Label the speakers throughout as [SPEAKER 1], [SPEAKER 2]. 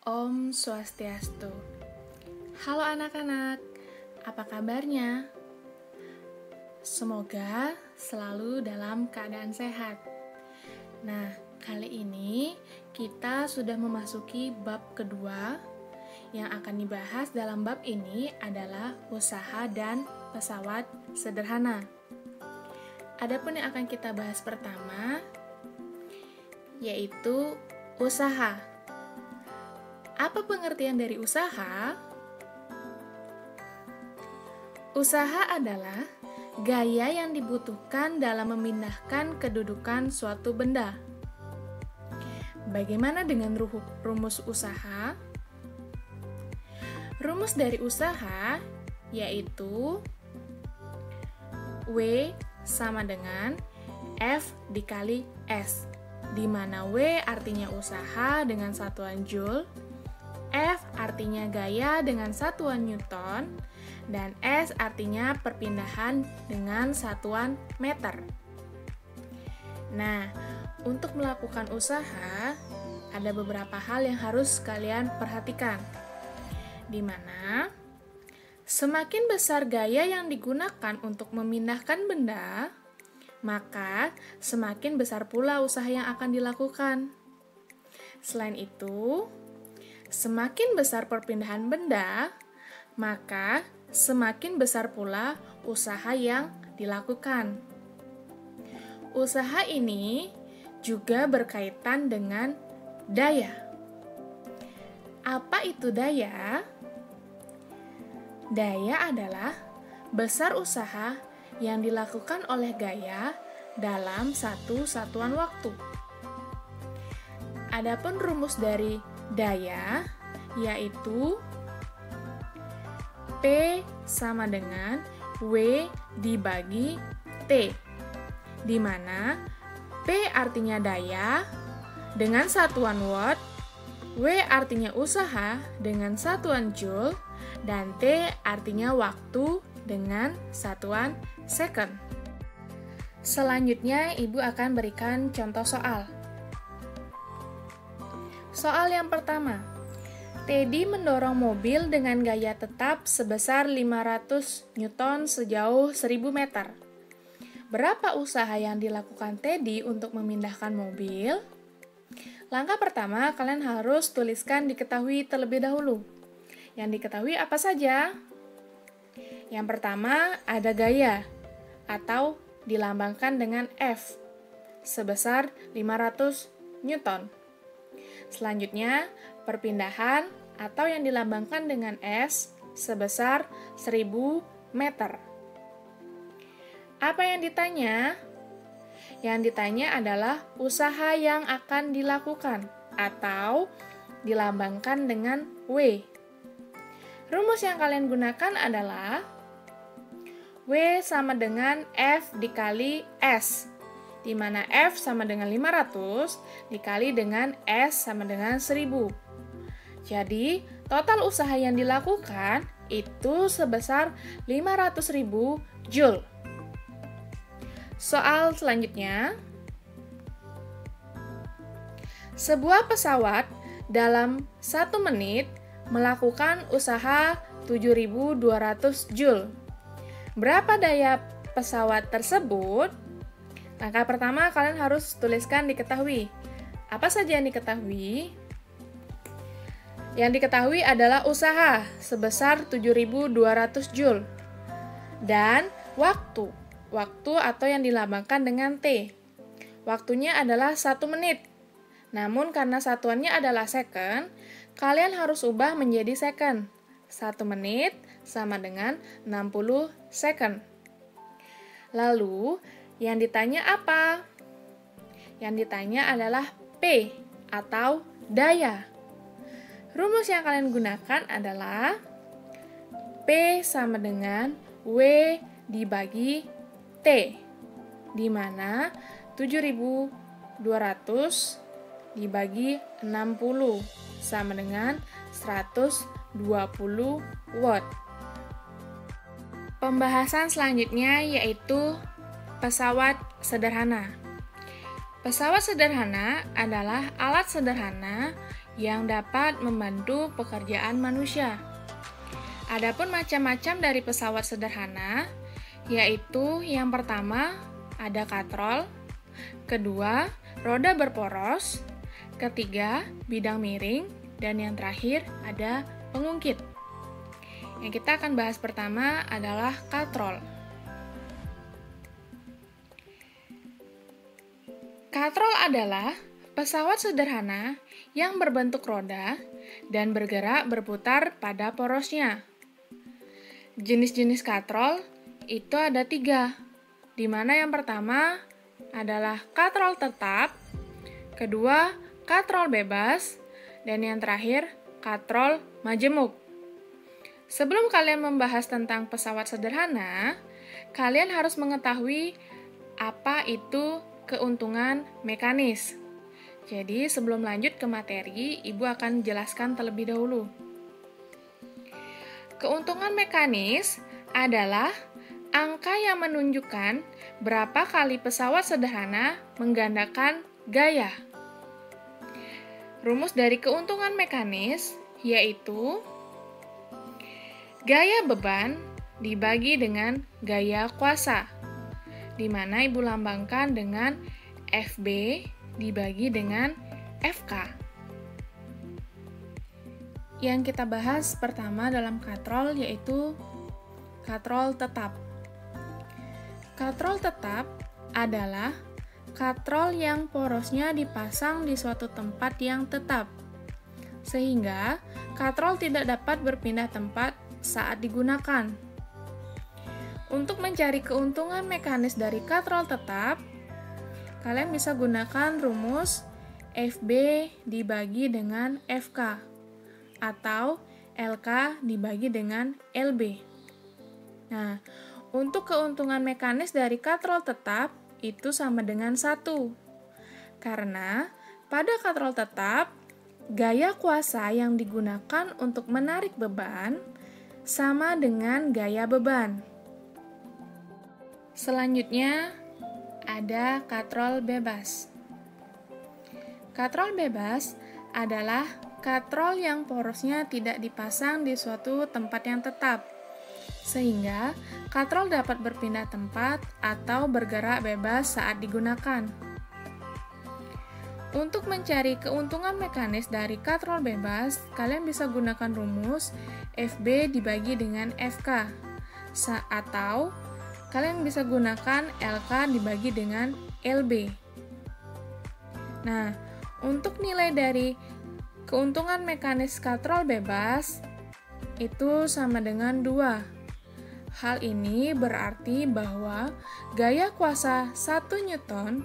[SPEAKER 1] Om Swastiastu. Halo anak-anak, apa kabarnya? Semoga selalu dalam keadaan sehat. Nah, kali ini kita sudah memasuki bab kedua. Yang akan dibahas dalam bab ini adalah usaha dan pesawat sederhana. Adapun yang akan kita bahas pertama yaitu usaha. Apa pengertian dari usaha? Usaha adalah gaya yang dibutuhkan dalam memindahkan kedudukan suatu benda. Bagaimana dengan rumus usaha? Rumus dari usaha yaitu W sama dengan F dikali S, di mana W artinya usaha dengan satuan Joule, F artinya gaya dengan satuan Newton, dan S artinya perpindahan dengan satuan meter. Nah, untuk melakukan usaha, ada beberapa hal yang harus kalian perhatikan. Di mana semakin besar gaya yang digunakan untuk memindahkan benda, maka semakin besar pula usaha yang akan dilakukan. Selain itu, semakin besar perpindahan benda, maka semakin besar pula usaha yang dilakukan. Usaha ini juga berkaitan dengan daya. Apa itu daya? Daya adalah besar usaha yang dilakukan oleh gaya dalam satu satuan waktu. Adapun rumus dari daya yaitu P sama dengan W dibagi T, di mana P artinya daya dengan satuan watt, W artinya usaha dengan satuan joule, dan T artinya waktu dengan satuan second. Selanjutnya, Ibu akan berikan contoh soal. Soal yang pertama, Teddy mendorong mobil dengan gaya tetap sebesar 500 Newton sejauh 1000 meter. Berapa usaha yang dilakukan Teddy untuk memindahkan mobil? Langkah pertama, kalian harus tuliskan diketahui terlebih dahulu. Yang diketahui apa saja? Yang pertama, ada gaya atau dilambangkan dengan F sebesar 500 Newton. Selanjutnya, perpindahan atau yang dilambangkan dengan S sebesar 1000 meter. Apa yang ditanya? Yang ditanya adalah usaha yang akan dilakukan atau dilambangkan dengan W. Rumus yang kalian gunakan adalah W sama dengan F dikali S, di mana F sama dengan 500 dikali dengan S sama dengan 1000. Jadi, total usaha yang dilakukan itu sebesar 500.000 Joule. Soal selanjutnya, sebuah pesawat dalam 1 menit melakukan usaha 7.200 Joule. Berapa daya pesawat tersebut? Langkah pertama, kalian harus tuliskan diketahui. Apa saja yang diketahui? Yang diketahui adalah usaha sebesar 7.200 Joule dan waktu. Waktu atau yang dilambangkan dengan T. Waktunya adalah 1 menit. Namun karena satuannya adalah second, kalian harus ubah menjadi second. 1 menit sama dengan 60 second. Lalu, yang ditanya apa? Yang ditanya adalah P atau daya. Rumus yang kalian gunakan adalah P sama dengan W dibagi T, di mana 7.200 dibagi 60 sama dengan 120 watt. Pembahasan selanjutnya yaitu pesawat sederhana. Pesawat sederhana adalah alat sederhana yang dapat membantu pekerjaan manusia. Adapun macam-macam dari pesawat sederhana, yaitu yang pertama ada katrol, kedua roda berporos, ketiga bidang miring, dan yang terakhir ada pengungkit. Yang kita akan bahas pertama adalah katrol. Katrol adalah pesawat sederhana yang berbentuk roda dan bergerak berputar pada porosnya. Jenis-jenis katrol itu ada 3, di mana yang pertama adalah katrol tetap, kedua katrol bebas, dan yang terakhir katrol majemuk. Sebelum kalian membahas tentang pesawat sederhana, kalian harus mengetahui apa itu keuntungan mekanis. Jadi sebelum lanjut ke materi, Ibu akan jelaskan terlebih dahulu. Keuntungan mekanis adalah angka yang menunjukkan berapa kali pesawat sederhana menggandakan gaya. Rumus dari keuntungan mekanis yaitu gaya beban dibagi dengan gaya kuasa, di mana Ibu lambangkan dengan FB dibagi dengan FK. Yang kita bahas pertama dalam katrol yaitu katrol tetap. Katrol tetap adalah katrol yang porosnya dipasang di suatu tempat yang tetap, sehingga katrol tidak dapat berpindah tempat saat digunakan. Untuk mencari keuntungan mekanis dari katrol tetap, kalian bisa gunakan rumus FB dibagi dengan FK atau LK dibagi dengan LB. Nah, untuk keuntungan mekanis dari katrol tetap itu sama dengan 1. Karena pada katrol tetap, gaya kuasa yang digunakan untuk menarik beban sama dengan gaya beban. Selanjutnya ada katrol bebas. Katrol bebas adalah katrol yang porosnya tidak dipasang di suatu tempat yang tetap, sehingga katrol dapat berpindah tempat atau bergerak bebas saat digunakan. Untuk mencari keuntungan mekanis dari katrol bebas, kalian bisa gunakan rumus FB dibagi dengan FK, atau kalian bisa gunakan LK dibagi dengan LB. Nah, untuk nilai dari keuntungan mekanis katrol bebas itu sama dengan 2. Hal ini berarti bahwa gaya kuasa 1 Newton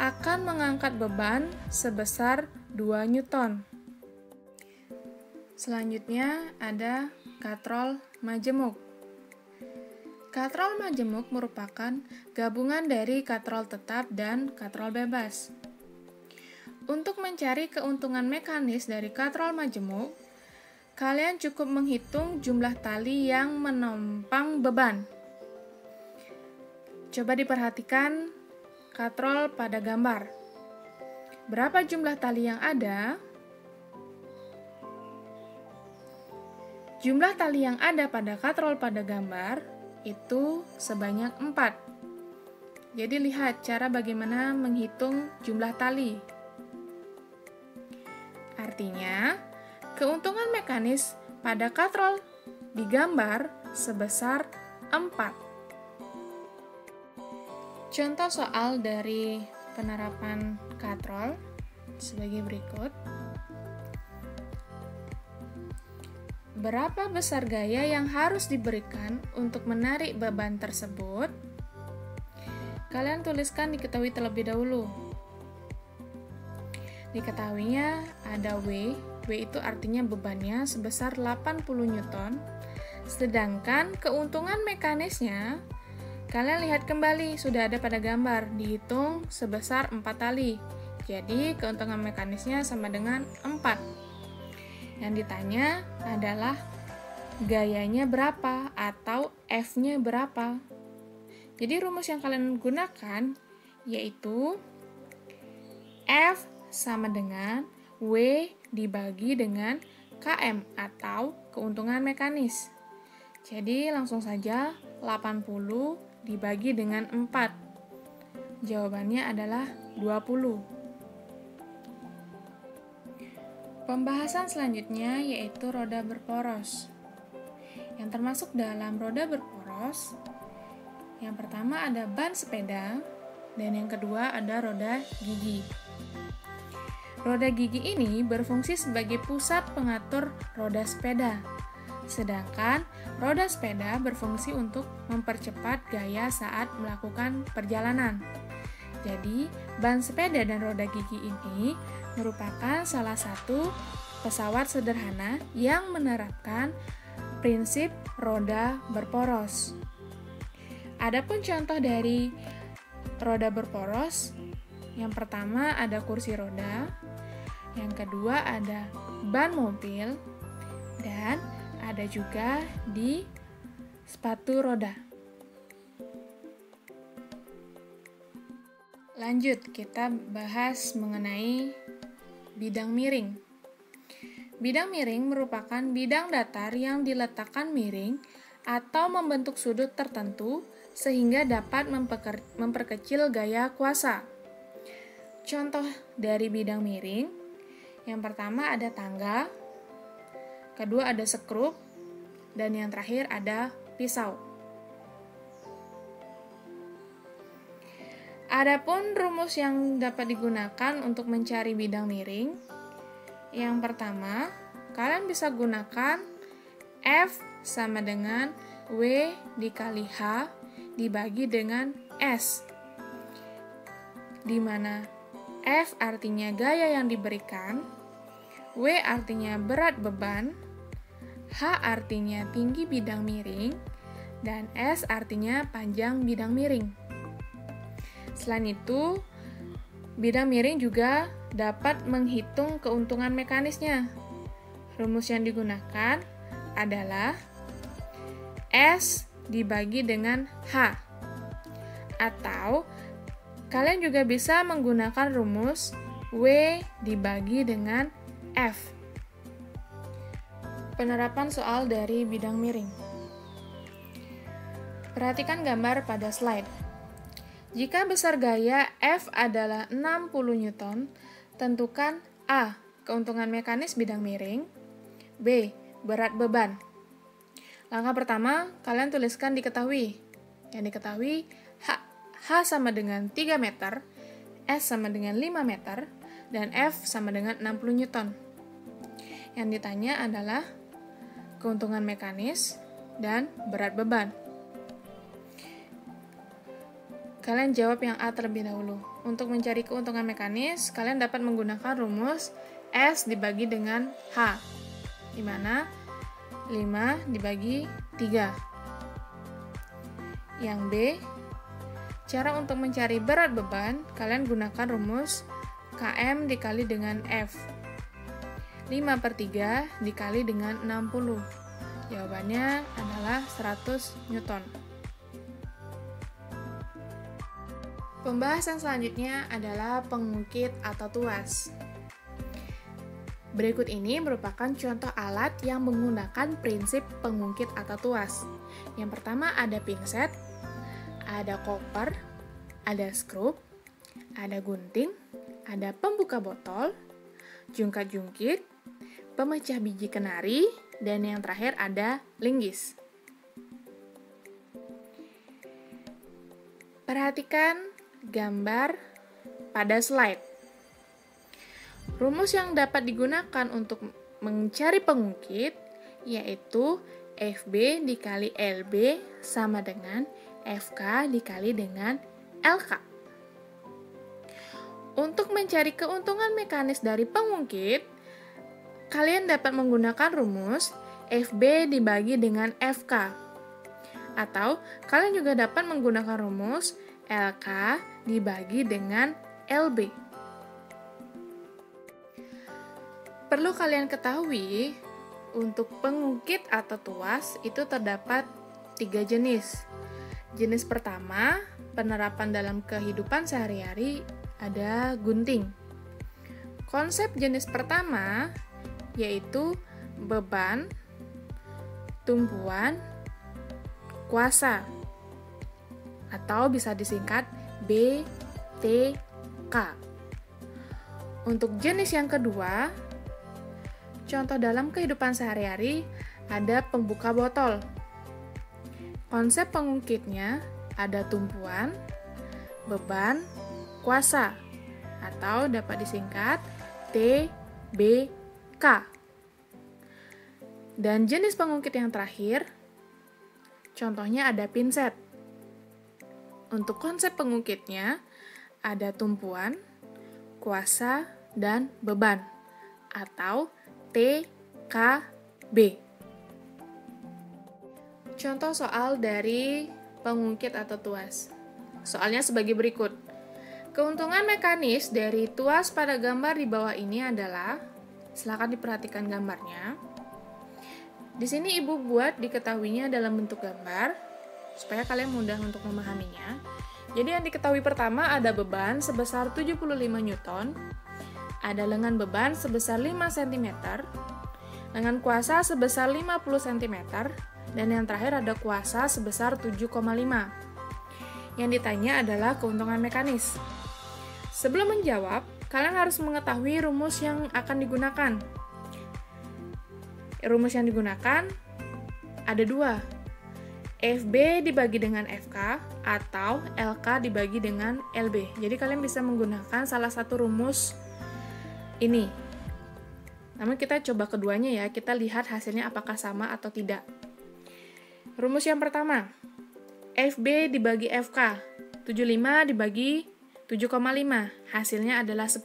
[SPEAKER 1] akan mengangkat beban sebesar 2 Newton. Selanjutnya ada katrol majemuk. Katrol majemuk merupakan gabungan dari katrol tetap dan katrol bebas. Untuk mencari keuntungan mekanis dari katrol majemuk, kalian cukup menghitung jumlah tali yang menopang beban. Coba diperhatikan katrol pada gambar. Berapa jumlah tali yang ada? Jumlah tali yang ada pada katrol pada gambar itu sebanyak 4. Jadi lihat cara bagaimana menghitung jumlah tali. Artinya, keuntungan mekanis pada katrol di gambar sebesar 4. Contoh soal dari penerapan katrol sebagai berikut. Berapa besar gaya yang harus diberikan untuk menarik beban tersebut? Kalian tuliskan diketahui terlebih dahulu. Diketahuinya ada W itu artinya bebannya sebesar 80 Newton, sedangkan keuntungan mekanisnya, kalian lihat kembali, sudah ada pada gambar, dihitung sebesar 4 tali, jadi keuntungan mekanisnya sama dengan 4. Yang ditanya adalah gayanya berapa atau F-nya berapa. Jadi rumus yang kalian gunakan yaitu F sama dengan W dibagi dengan km atau keuntungan mekanis. Jadi langsung saja 80 dibagi dengan 4. Jawabannya adalah 20. Pembahasan selanjutnya yaitu roda berporos. Yang termasuk dalam roda berporos, yang pertama ada ban sepeda, dan yang kedua ada roda gigi. Roda gigi ini berfungsi sebagai pusat pengatur roda sepeda, sedangkan roda sepeda berfungsi untuk mempercepat gaya saat melakukan perjalanan. Jadi, ban sepeda dan roda gigi ini merupakan salah satu pesawat sederhana yang menerapkan prinsip roda berporos. Adapun contoh dari roda berporos, yang pertama ada kursi roda, yang kedua ada ban mobil, dan ada juga di sepatu roda. Lanjut, kita bahas mengenai bidang miring. Bidang miring merupakan bidang datar yang diletakkan miring atau membentuk sudut tertentu sehingga dapat memperkecil gaya kuasa. Contoh dari bidang miring, yang pertama ada tangga, kedua ada skrup, dan yang terakhir ada pisau. Adapun rumus yang dapat digunakan untuk mencari bidang miring, yang pertama, kalian bisa gunakan F sama dengan W dikali H dibagi dengan S, di mana F artinya gaya yang diberikan, W artinya berat beban, H artinya tinggi bidang miring, dan S artinya panjang bidang miring. Selain itu, bidang miring juga dapat menghitung keuntungan mekanisnya. Rumus yang digunakan adalah S dibagi dengan H. Atau, kalian juga bisa menggunakan rumus W dibagi dengan F. Penerapan soal dari bidang miring. Perhatikan gambar pada slide. Jika besar gaya F adalah 60 Newton, tentukan A. Keuntungan mekanis bidang miring, B. Berat beban. Langkah pertama, kalian tuliskan diketahui. Yang diketahui, H sama dengan 3 meter, S sama dengan 5 meter, dan F sama dengan 60 Newton. Yang ditanya adalah keuntungan mekanis dan berat beban. Kalian jawab yang A terlebih dahulu. Untuk mencari keuntungan mekanis, kalian dapat menggunakan rumus S dibagi dengan H, di mana 5 dibagi 3. Yang B, cara untuk mencari berat beban, kalian gunakan rumus KM dikali dengan F. 5/3 dikali dengan 60. Jawabannya adalah 100 Newton. Pembahasan selanjutnya adalah pengungkit atau tuas. Berikut ini merupakan contoh alat yang menggunakan prinsip pengungkit atau tuas. Yang pertama ada pinset, ada koper, ada skrup, ada gunting, ada pembuka botol, jungkat-jungkit, pemecah biji kenari, dan yang terakhir ada linggis. Perhatikan gambar pada slide. Rumus yang dapat digunakan untuk mencari pengungkit yaitu FB dikali LB sama dengan FK dikali dengan LK. Untuk mencari keuntungan mekanis dari pengungkit, kalian dapat menggunakan rumus FB dibagi dengan FK. Atau kalian juga dapat menggunakan rumus LK dibagi dengan LB. Perlu kalian ketahui, untuk pengungkit atau tuas itu terdapat 3 jenis. Jenis pertama, penerapan dalam kehidupan sehari-hari ada gunting. Konsep jenis pertama yaitu beban, tumpuan, kuasa, atau bisa disingkat BTK. Untuk jenis yang kedua, contoh dalam kehidupan sehari-hari ada pembuka botol. Konsep pengungkitnya ada tumpuan, beban, kuasa, atau dapat disingkat TBK. Dan jenis pengungkit yang terakhir, contohnya ada pinset. Untuk konsep pengungkitnya ada tumpuan, kuasa, dan beban, atau TKB. Contoh soal dari pengungkit atau tuas. Soalnya sebagai berikut. Keuntungan mekanis dari tuas pada gambar di bawah ini adalah, silakan diperhatikan gambarnya. Di sini Ibu buat diketahuinya dalam bentuk gambar, supaya kalian mudah untuk memahaminya. Jadi yang diketahui pertama ada beban sebesar 75 Newton, ada lengan beban sebesar 5 cm, lengan kuasa sebesar 50 cm, dan yang terakhir ada kuasa sebesar 7,5. Yang ditanya adalah keuntungan mekanis. Sebelum menjawab, kalian harus mengetahui rumus yang akan digunakan. Rumus yang digunakan ada dua, FB dibagi dengan FK atau LK dibagi dengan LB. Jadi kalian bisa menggunakan salah satu rumus ini. Namun kita coba keduanya ya, kita lihat hasilnya apakah sama atau tidak. Rumus yang pertama, FB dibagi FK, 75 dibagi 7,5, hasilnya adalah 10.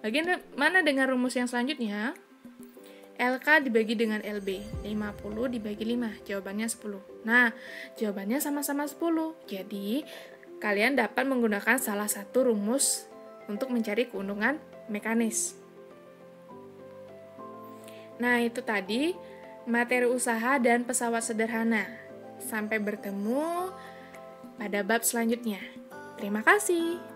[SPEAKER 1] Bagaimana dengan rumus yang selanjutnya? LK dibagi dengan LB, 50 dibagi 5, jawabannya 10. Nah, jawabannya sama-sama 10. Jadi, kalian dapat menggunakan salah satu rumus untuk mencari keuntungan mekanis. Nah, itu tadi materi usaha dan pesawat sederhana. Sampai bertemu pada bab selanjutnya. Terima kasih.